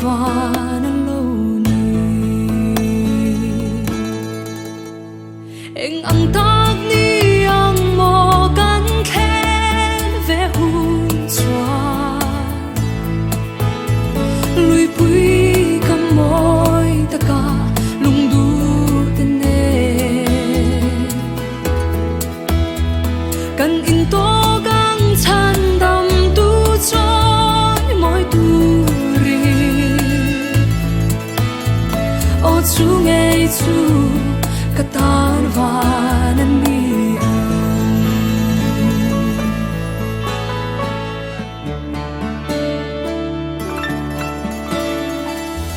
van lâu eng ang tak ni ang mo kan khen ve hun chua lui pui kam moi ta ka lung du ten ne kan in to gang chan dam tu choi moi tu ri o chu ngei chu katan vanan mi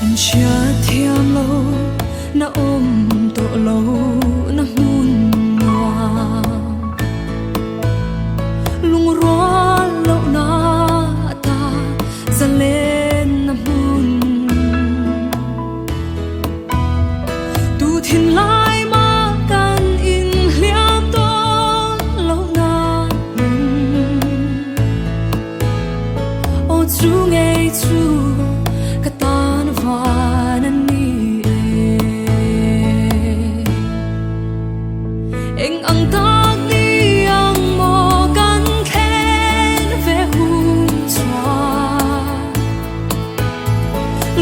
anh chia thiam lâu na ôm tổ lâu na hun hoa lung roa lâu na ta za lên na hun tu thiên lai chu ngei chu katan vanan ni eng ang tak ni ang mo kan khen ve hun chua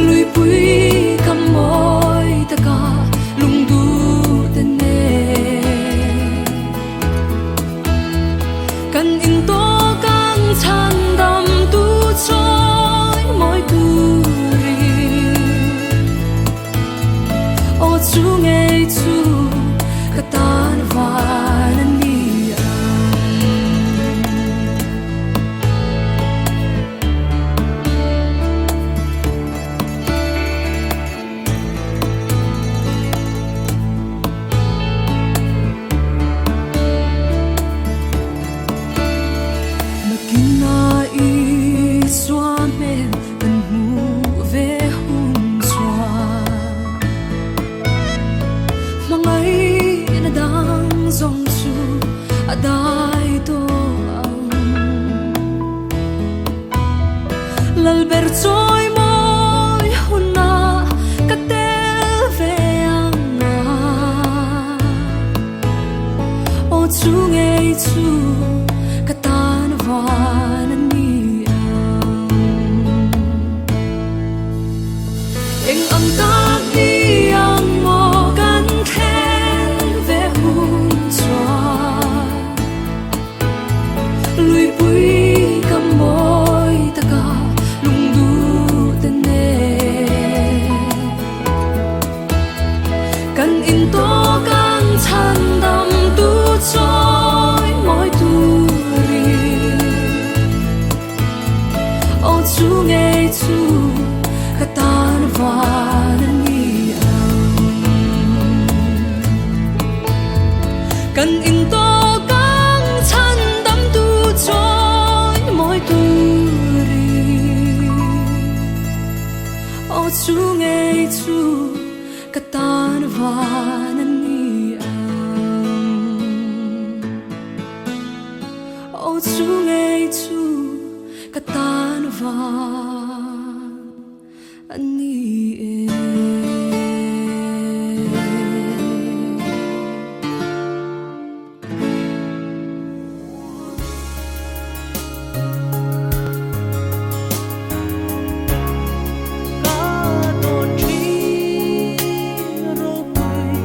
lui pui kam moi ta ka lung du ten ne kan in to kang chan dam tu choi moi tu ri o chu ngei chu katan vanan ni adai to lal ber choi moi hunna ka tel ve anga o chu ngei chu ka tan vanan ni eng am tak ni ang mo kan khen ve hun chua lui pui kam moi ta ka lung du ten ne kan in to kang chan dam tu choi moi tu ri o chu ngei chu katan vanan ni kan in to chu ngei chu katan vanan ni o chu ngei chu katan vanan ni Hãy subscribe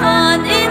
còn yêu